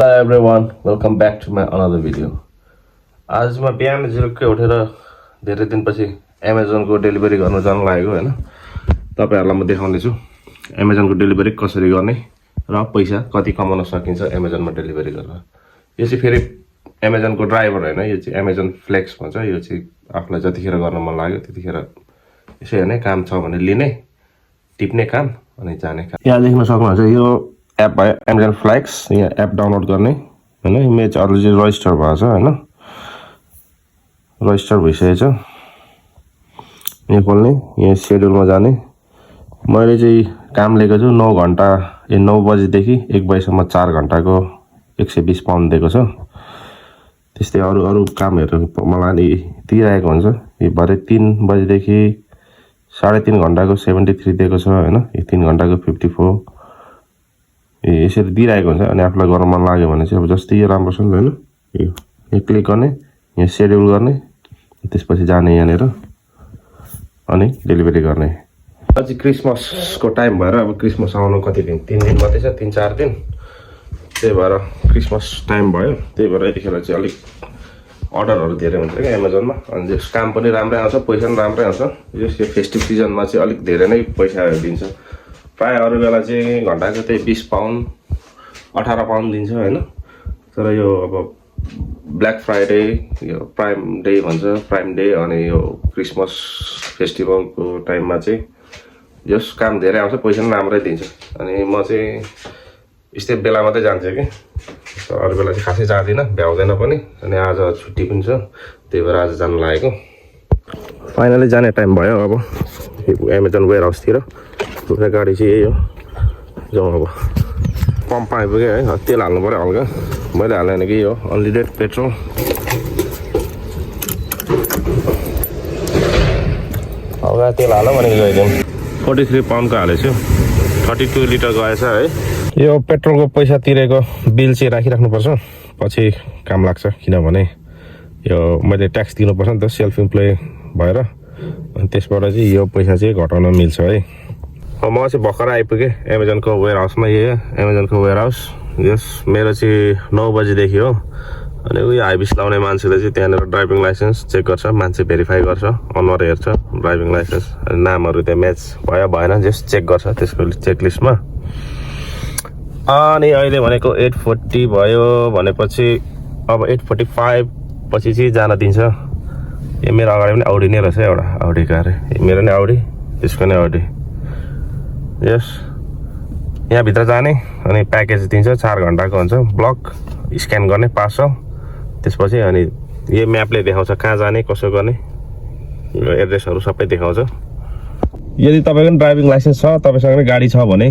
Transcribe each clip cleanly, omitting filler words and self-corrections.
Hello everyone, welcome back to my another video. आज म बिहान झिरुक्कै उठेर धेरै दिनपछि Amazon को डेलिभरी गर्न जान लागेको हैन। तपाईहरुलाई म देखाउने छु Amazon को डेलिभरी कसरी गर्ने र पैसा कति कमाउन सकिन्छ Amazon मा डेलिभरी गरेर। यो चाहिँ फेरि Amazon को ड्राइभर हैन, यो चाहिँ Amazon Flex भन्छ। यो चाहिँ आफुलाई जतिखेर गर्न मन लाग्यो त्यतिखेर यसै हैन काम छ भने लिने, टिप्ने काम अनि जाने काम। यहाँ देख्न सक्नुहुन्छ यो एप भयो Amazon Flex। यहाँ एप डाउनलोड गर्ने हैन, इमेज अलरेडी रजिस्टर भएको छ हैन, रजिस्टर भइसकेको छ। यहाँ खोल्ने, यहाँ शेड्युलमा जाने। मैले चाहिँ काम लिएको छु 9 घण्टा 9 बजेदेखि 1 बजेसम्म 4 घण्टाको 120 पाउन्ड दिएको छ। त्यस्तै अरु कामहरु मलाई दिइरहेको हुन्छ। यो भरे 3 बजेदेखि 3.5 घण्टाको 73 दिएको छ हैन, यो 3 घण्टाको 54 यसरी दिइरहेको हुन्छ। अनि आफुलाई गर्न मन लाग्यो भने चाहिँ अब जस्तै यो राम्रो छ नि हैन, यो क्लिक गर्ने, यहाँ शेड्युल गर्ने, त्यसपछि जाने यहाँनेर अनि डेलिभरी गर्ने। अझै क्रिसमसको टाइम भएर अब क्रिसमस आउनु कति दिन, 3 दिन मात्रै छ, 3-4 दिन। त्यही भएर क्रिसमस टाइम भयो, त्यही भएर यतिखेर चाहिँ अलिक अर्डरहरु धेरै हुन्छ के Amazon मा। अनि जस काम पनि राम्रै आउँछ, पैसा पनि राम्रै आउँछ। यो फेस्टिभ सिजनमा चाहिँ अलिक धेरै नै पैसा दिन्छ। प्राय अरु बेला चाहिँ घण्टाको त्यही 20 पाउन्ड 18 पाउन्ड दिन्छ हैन। तर यो अब ब्ल्याक फ्राइडे, यो प्राइम डे भन्छ, प्राइम डे अनि यो क्रिसमस फेस्टिभलको टाइममा चाहिँ जस काम धेरै आउँछ, पैसा पनि राम्रै दिन्छ। अनि म चाहिँ यस्तै बेला मात्रै जान्छु के, अरु बेला चाहिँ खासै जाँदिन, भ्याउँदैन पनि। अनि आज छुट्टी पनि छ, त्यही भएर आज जान लागेको। फाइनली जाने टाइम भयो अब Amazon वेयरहाउस तिर। पुरा गाडी चाहिँ यही हो, जाउँ अब। पम्प आइपुग्यो है, तेल हाल्नु पर्यो हल्का। मैले हालेन कि यो अनलिमिटेड पेट्रोल। हल्का तेल हाल्यो भने गइदिउँ। 43 पाउन्डको हालेछु, 32 लिटर गएछ है। यो पेट्रोलको पैसा तिरेको बिल चाहिँ राखिराख्नुपर्छ, पछि काम लाग्छ। किनभने यो मैले ट्याक्स दिनुपर्छ नि त, सेल्फ इम्प्लोइ भएर। अनि त्यसबाट चाहिँ यो पैसा चाहिँ घटाउन मिल्छ है। म चाहिँ भर्खर आइपुगेँ Amazon को वेयरहाउसमा। यो Amazon को वेयरहाउस यस मेरो चाहिँ 9 बजेदेखि हो। अनि उयो हाइबिस लाउने मान्छेले चाहिँ त्यहाँनिर ड्राइभिङ लाइसेन्स चेक गर्छ, मान्छे भेरिफाई गर्छ, अनुहार हेर्छ, ड्राइभिङ लाइसेन्स अनि नामहरु त्यहाँ म्याच भयो भएन जस चेक गर्छ त्यसको चेकलिस्टमा। अनि अहिले भनेको 8:40 भयो भनेपछि अब 8:45 पछि चाहिँ जान दिन्छ। यो मेरो अगाडि पनि आउडी नै रहेछ, एउटा आउडी कार। मेरो नै आउडी, त्यसको नै आउडी। यस यहाँ भित्र जाने अनि प्याकेज दिन्छ, 4 घण्टाको हुन्छ। ब्लक स्क्यान गर्ने 500। त्यसपछि अनि यो म्यापले देखाउँछ कहाँ जाने, कसो गर्ने, एड्रेसहरु सबै देखाउँछ। यदि तपाईको ड्राइभिङ लाइसेन्स छ, तपाईसँग पनि गाडी छ भने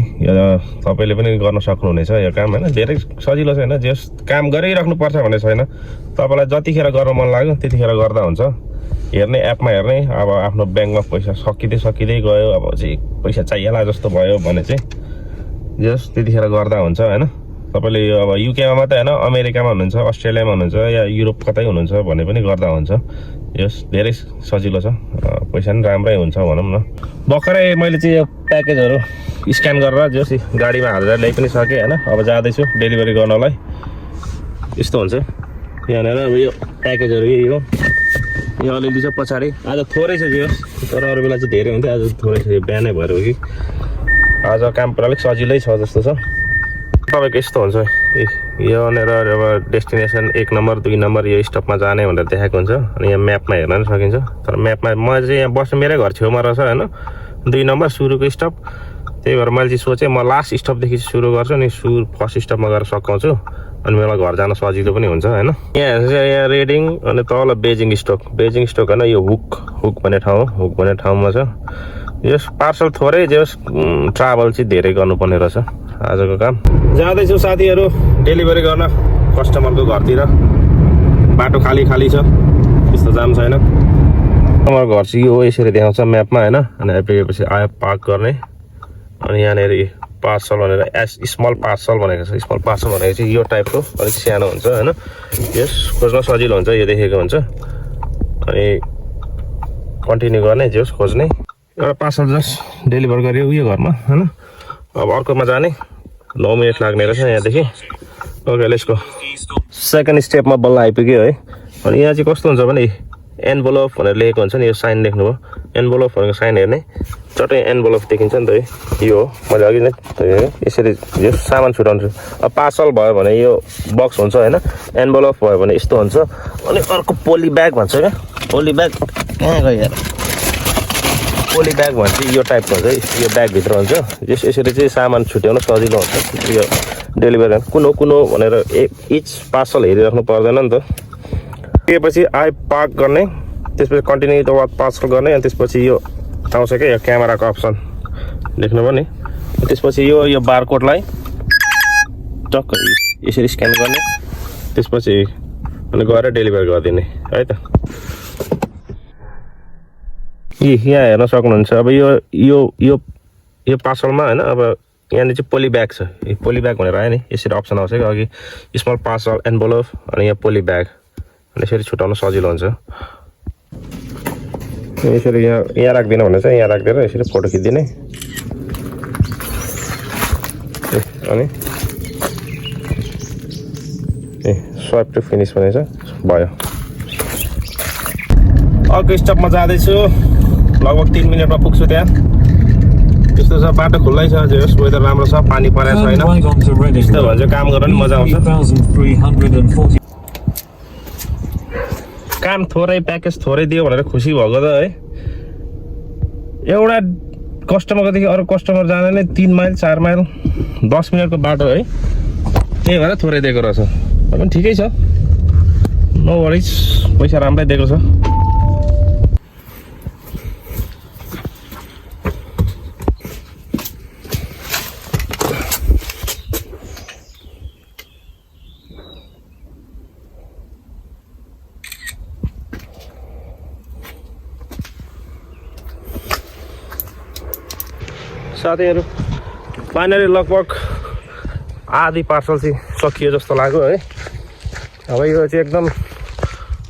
तपाईले पनि गर्न सक्नुहुनेछ यो काम हैन। धेरै सजिलो छ हैन, जस काम गरिराख्नु पर्छ भन्ने छैन। तपाईलाई जतिखेर गर्न मन लाग्यो त्यतिखेर गर्दा हुन्छ। हेर्ने एपमा हेर्ने, अब आफ्नो ब्याङ्कमा पैसा सकिदै गयो, अब चाहिँ पैसा चाहिएला जस्तो भयो भने चाहिँ जस त्यतिखेर गर्दा हुन्छ हैन। तपाईले यो अब युकेमा मात्रै हैन, अमेरिकामा हुनुहुन्छ, अस्ट्रेलियामा हुनुहुन्छ या युरोप कतै हुनुहुन्छ भने पनि गर्दा हुन्छ। यस धेरै सजिलो छ, पैसा पनि राम्रै हुन्छ भनौँ न। भर्खरै मैले चाहिँ यो प्याकेजहरु स्क्यान गरेर जस गाडीमा हालेर ल्याइ पनि सके हैन। अब जाँदैछु डेलिभरी गर्नलाई। यस्तो हुन्छ यहाँनेर। अब यो प्याकेजहरु यही हो, यो अलिअलि छ पछाडी। आज थोरै छ जस, तर अरु बेला चाहिँ धेरै हुन्थ्यो, आज थोरै छ। यो बिहानै भएर हो कि आज काम पनि अलिक सजिलै छ जस्तो छ। तपाईको यस्तो हुन्छ, यहाँनेर अब डेस्टिनेसन 1 नम्बर 2 नम्बर यो स्टपमा जाने भनेर देखाएको हुन्छ। अनि यहाँ म्यापमा हेर्न पनि सकिन्छ। तर म्यापमा म चाहिँ यहाँ बस्नु मेरै घर छेउमा रहेछ हैन, 2 नम्बर सुरुको स्टप। त्यही भएर मैले चाहिँ सोचे म लास्ट स्टपदेखि सुरु गर्छु अनि फर्स्ट स्टपमा गएर सकाउँछु, अनि मलाई घर जान सजिलो पनि हुन्छ हैन। यहाँ रेडिङ अनि तल बेजिङ स्टक हैन, यो हुक भन्ने ठाउँ, हुक भन्ने ठाउँमा छ। यस पार्सल थोरै जस ट्राभल चाहिँ धेरै गर्नुपर्ने रहेछ आजको काम। जाँदैछु साथीहरु डेलिभरी गर्न कस्टमरको घरतिर। बाटो खाली छ, त्यस्तो जाम छैन। हाम्रो घर चाहिँ यो यसरी देखाउँछ म्यापमा हैन। अनि आइपुगेपछि आयो पार्क गर्ने। अनि यहाँनेर पार्सल भनेर स्मल पार्सल भनेको छ। स्मल पार्सल भनेको चाहिँ यो टाइपको अलिक सानो हुन्छ हैन। यस खोज्न सजिलो हुन्छ, यो देखेको हुन्छ। अनि कन्टिन्यू गर्ने जस खोज्ने। एउटा पार्सल जस डेलिभर गर्यो उयो घरमा हैन। अब अर्कोमा जाने 9 मिनेट लाग्ने रहेछ यहाँदेखि। ओके लेट्स गो सेकेन्ड स्टेपमा बल्ल आइपुग्यो है अनि यहाँ चाहिँ कस्तो हुन्छ भने एन्भलप भनेर लेखेको हुन्छ नि यो साइन देख्नुभयो एन्भलप भनेको साइन हेर्ने चट्टै एन्भलप देखिन्छ नि त है यो हो मैले अघि नै यसरी यो सामान छुटाउँछु अब पार्सल भयो भने यो बक्स हुन्छ होइन एन्भलप भयो भने यस्तो हुन्छ अनि अर्को पोली ब्याग भन्छ क्या पोली ब्याग कहाँ गयो यार पोली ब्याग भन्छ यो टाइपको हुन्छ यो ब्यागभित्र हुन्छ यसरी चाहिँ सामान छुट्याउन सजिलो हुन्छ यो डेलिभरी कुन हो भनेर इच पार्सल हेरिराख्नु पर्दैन नि त त्यसपछि आई पार्क गर्ने त्यसपछि कन्टिन्यू द वर्क पार्सल गर्ने अनि त्यसपछि यो आउँछ क्या यो क्यामेराको अप्सन देख्नुभयो नि त्यसपछि यो बारकोडलाई टक्क यसरी स्क्यान गर्ने त्यसपछि अनि गएर डेलिभर गरिदिने है त यहाँ हेर्न सक्नुहुन्छ अब यो पार्सलमा होइन अब यहाँनिर चाहिँ पोली ब्याग छ यो पोली ब्याग भनेर आयो नि यसरी अप्सन आउँछ कि अघि स्मल पार्सल एन्भलप अनि यहाँ पोली ब्याग अनि यसरी छुटाउन सजिलो हुन्छ यसरी यहाँ राख्दिनँ भने चाहिँ यहाँ राखिदिएर यसरी फोटो खिचिदिने अनि स्वाइप टु फिनिस भनेछ भयो अर्को स्टपमा जाँदैछु लगभग 3 मिनटमा पुग्छु त्यहाँ त्यस्तो छ बाटो खुल्लै छ जे होस् वेदर राम्रो छ पानी परेको छैन त्यस्तो भन्छ काम गर्न नि मजा आउँछ काम थोरै प्याकेज थोरै दियो भनेर खुसी भएको त है एउटा कस्टमरकोदेखि अरू कस्टमर जान नै 3 माइल 4 माइल 10 मिनटको बाटो है त्यही भएर थोरै दिएको रहेछ पनि ठिकै छ नो वरिज पैसा राम्रै दिएको छ साथीहरू फाइनली लगभग आधी पार्सल चाहिँ सकियो जस्तो लाग्यो है अब यो चाहिँ एकदम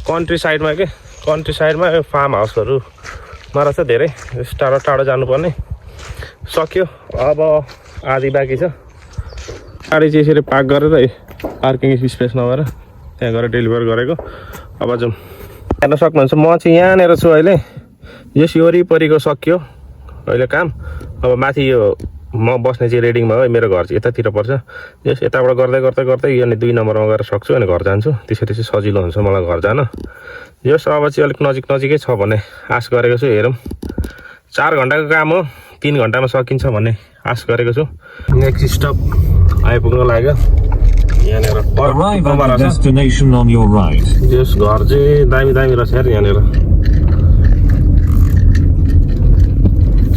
कन्ट्री साइडमा के कन्ट्री साइडमा यो फार्म हाउसहरूमा रहेछ धेरै टाढो टाढो जानुपर्ने सक्यो अब आधी बाँकी छ गाडी चाहिँ यसरी पार्क गरेर पार्किङ स्पेस नभएर त्यहाँ गएर डेलिभर गरेको अब जाउँ हेर्न सक्नुहुन्छ म चाहिँ यहाँनिर छु अहिले यस वरिपरिको सक्यो अहिले काम अब माथि यो म बस्ने चाहिँ रेडिङमा हो मेरो घर चाहिँ यतातिर पर्छ यस यताबाट गर्दै गर्दै गर्दै यो अनि 2 नम्बरमा गएर सक्छु अनि घर जान्छु त्यसरी चाहिँ सजिलो हुन्छ मलाई घर जान यस अब चाहिँ अलिक नजिकै छ भने आश गरेको छु हेरौँ 4 घन्टाको काम हो 3 घन्टामा सकिन्छ भन्ने आश गरेको छु नेक्स्ट स्टप आइपुग्न लाग्यो यहाँनिर यस घर चाहिँ दामी रहेछ यार यहाँनिर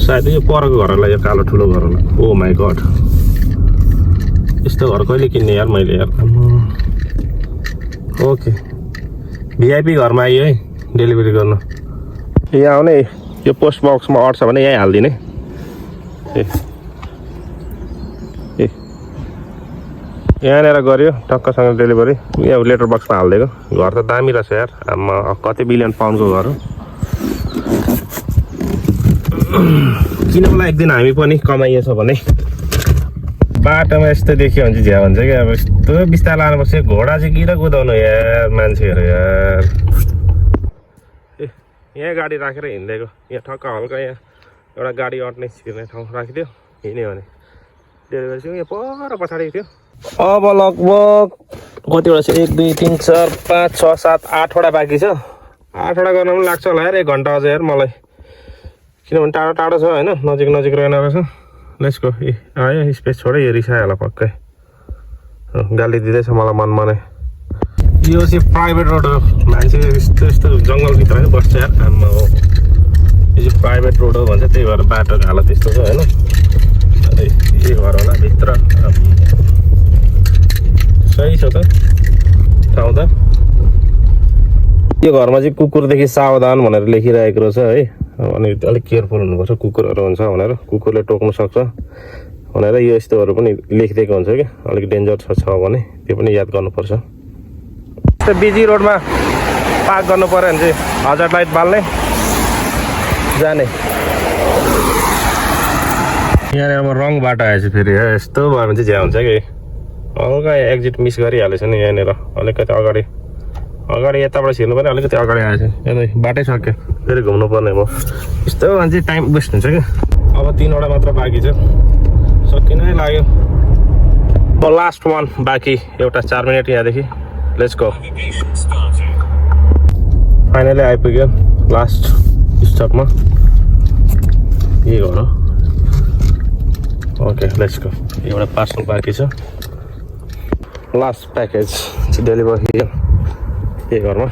सायद यो परको घरहरूलाई यो कालो ठुलो घरहरूलाई ओ माई गड यस्तो घर कहिले किन्ने यार मैले यार ओके भिआइपी घरमा आइयो है डेलिभरी गर्नु यहाँ आउने यो पोस्ट बक्समा अट्छ भने यहीँ हालिदिने ए यहाँनिर गऱ्यो टक्कसँग डेलिभरी यहाँ लेटर बक्समा हालिदिएको घर त दामी रहेछ यार कति बिलियन पाउन्डको घर हो किनौँला एक दिन हामी पनि कमाइएछ भने बाटोमा यस्तो देखियो भने चाहिँ झ्या भन्छ कि अब यस्तो बिस्तार लानुपर्छ घोडा चाहिँ किन कुदाउनु यार मान्छेहरू यार यहाँ गाडी राखेर हिँडेको यहाँ ठक्क हल्का यहाँ एउटा गाडी अट्ने छिर्ने ठाउँ राखिदियो हिँड्यो भने डेलिभरी चाहिँ यहाँ पर पछाडि थियो अब लगभग कतिवटा छ 1 2 3 4 5 6 7 8वटा बाँकी छ 8वटा गर्न पनि लाग्छ होला यार 1 घन्टा अझ यार मलाई किनभने टाढो टाढो छ होइन नजिक रहेन रहेछ लेट्स गो आयो स्पेस छोडे यो रिसायो होला पक्कै गाली दिँदैछ मलाई मनमा नै यो चाहिँ प्राइभेट रोड हो मान्छे यस्तो जङ्गलभित्र नै बस्छ यार काममा हो यो चाहिँ प्राइभेट रोड हो भन्छ त्यही भएर बाटोको हालत त्यस्तो छ होइन यही घर होला भित्र सही छ त ठाउँ त यो घरमा चाहिँ कुकुरदेखि सावधान भनेर लेखिरहेको रहेछ है अनि अलिक केयरफुल हुनुपर्छ कुकुरहरू हुन्छ भनेर कुकुरले टोक्नु सक्छ भनेर यो यस्तोहरू पनि लेखिदिएको हुन्छ कि अलिक डेन्जर छ भने त्यो पनि याद गर्नुपर्छ त्यो बिजी रोडमा पार्क गर्नु पर्यो भने चाहिँ हजार्ड लाइट बाल्ने जाने यहाँनिर अब रङ बाटो आएछ फेरि यस्तो भयो भने चाहिँ झ्या हुन्छ कि हल्का एक्जिट मिस गरिहालेछ नि यहाँनिर अलिकति अगाडि यताबाट छिर्नु पनि अलिकति अगाडि आएछ यता बाटै सक्यो फेरि घुम्नु पर्ने म यस्तो मान्छे टाइम वेस्ट हुन्छ क्या अब 3वटा मात्र बाँकी छ सकिनै लाग्यो अब लास्ट वान बाँकी एउटा 4 मिनट यहाँदेखि लेट्स गो फाइनली आइपुग्यो लास्ट स्टपमा के गर्नु ओके लेट्स गो एउटा पार्सल बाँकी छ लास्ट प्याकेज डेलिभर हियर के गर्नु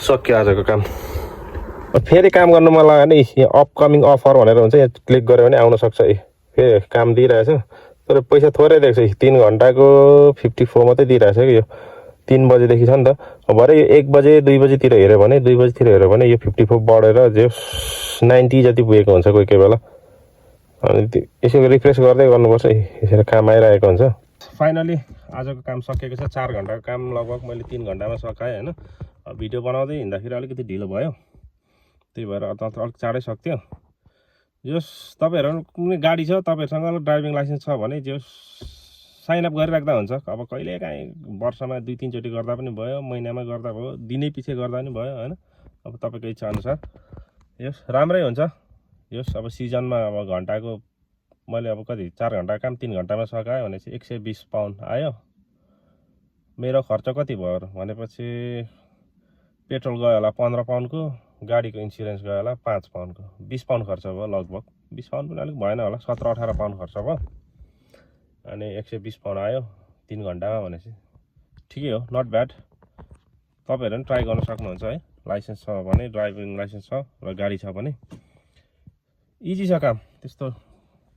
सक्यो आजको काम फेरि काम गर्नु मन लाग्यो नि यहाँ अपकमिङ अफर भनेर हुन्छ यहाँ क्लिक गऱ्यो भने आउन सक्छ फेरि काम दिइरहेछ तर पैसा थोरै दिएको छ 3 घन्टाको 54 मात्रै दिइरहेछ कि यो 3 बजेदेखि छ नि त भरे 1 बजे 2 बजेतिर हेऱ्यो भने 2 बजेतिर हेऱ्यो भने यो 54 बढेर जे 90 जति पुगेको हुन्छ कोही कोही बेला अनि यसो रिफ्रेस गर्दै गर्नुपर्छ यसरी काम आइरहेको हुन्छ फाइनली आजको काम सकिएको छ 4 घन्टाको काम लगभग मैले 3 घन्टामा सकाएँ हैन भिडियो बनाउँदै हिँड्दाखेरि अलिकति ढिलो भयो त्यही भएर अलिक चाँडै सक्थ्यो जस तपाईहरु कुनै गाडी छ तपाईहरुसँग ड्राइभिङ लाइसेन्स छ भने जस साइन अप गरिराख्दा हुन्छ अब कहिले काहीँ वर्षमा 2-3 चोटि गर्दा पनि भयो महिनामा गर्दा भयो दिनै पछि गर्दा पनि भयो हैन अब तपाईको इच्छा अनुसार यस राम्रै हुन्छ यस अब सिजनमा अब घन्टाको मैले अब कति 4 घन्टा काम 3 घन्टामा सकाएँ भनेपछि 120 पाउन्ड आयो मेरो खर्च कति भयो भनेपछि पेट्रोल गयो होला 15 पाउन्डको गाडीको इन्स्योरेन्स गयो होला 5 पाउन्डको 20 पाउन्ड खर्च भयो लगभग 20 पाउन्ड पनि अलिक भएन होला 17-18 पाउन्ड खर्च भयो अनि 120 पाउन्ड आयो 3 घन्टामा भनेपछि ठिकै हो नट ब्याड तपाईहरु पनि ट्राई गर्न सक्नुहुन्छ है लाइसेन्स छ भने ड्राइभिङ लाइसेन्स छ र गाडी छ भने इजी छ काम त्यस्तो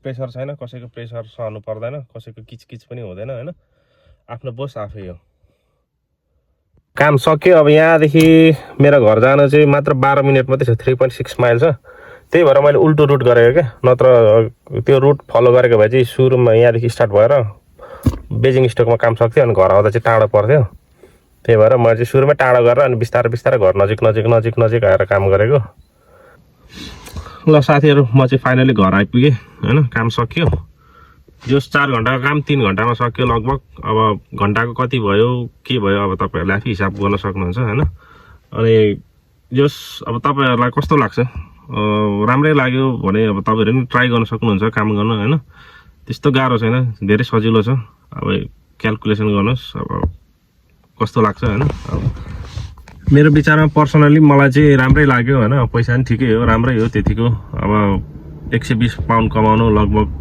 प्रेसर छैन कसैको प्रेसर सहनु पर्दैन कसैको किचकिच पनि हुँदैन हैन आफ्नो बोस आफै हो काम सक्यो अब यहाँदेखि मेरो घर जान चाहिँ मात्र 12 मिनेट मात्रै छ 3.6 माइल छ त्यही भएर मैले उल्टो रुट गरेको क्या नत्र त्यो रुट फलो गरेको भए चाहिँ सुरुमा यहाँदेखि स्टार्ट भएर बेजिङ स्टकमा काम सक्थ्यो अनि घर आउँदा चाहिँ टाढो पर्थ्यो त्यही भएर मैले चाहिँ सुरुमै टाढो गरेर अनि बिस्तारै बिस्तारै घर नजिक आएर काम गरेको ल साथीहरु म चाहिँ फाइनली घर आइपुगे हैन काम सक्यो जस 4 घन्टाको काम 3 घन्टामा सक्यो लगभग अब घन्टाको कति भयो के भयो अब तपाईहरुले आफै हिसाब गर्न सक्नुहुन्छ हैन अनि जस अब तपाईहरुलाई कस्तो लाग्छ राम्रै लाग्यो भने अब तपाईहरु पनि ट्राई गर्न सक्नुहुन्छ काम गर्न हैन त्यस्तो गाह्रो छैन धेरै सजिलो छ अब क्याल्कुलेसन गर्नुस् अब कस्तो लाग्छ हैन अब मेरो विचारमा पर्सनली मलाई चाहिँ राम्रै लाग्यो हैन पैसा पनि ठिकै हो राम्रै हो त्यतिको अब 120 पाउन्ड कमाउनु लगभग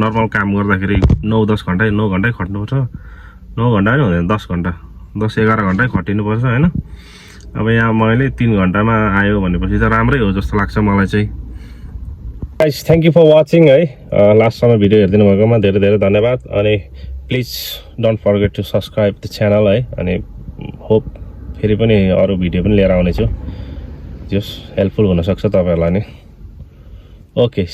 नर्मल काम गर्दाखेरि 9-10 घण्टा 9 घण्टै खट्नुपर्छ 9 घण्टा नि हुँदैन 10 घण्टा 10-11 घण्टै खटिनुपर्छ हैन अब यहाँ मैले 3 घण्टामा आयो भनेपछि त राम्रै हो जस्तो लाग्छ मलाई चाहिँ guys thank you for watching है लास्टसम्म भिडियो हेर्दिनु भएकोमा धेरै धेरै धन्यवाद अनि please don't forget to subscribe the channel है अनि होप फेरि पनि अरु भिडियो पनि लिएर आउने छु जस हेल्पफुल हुन सक्छ तपाईहरुलाई नि ओके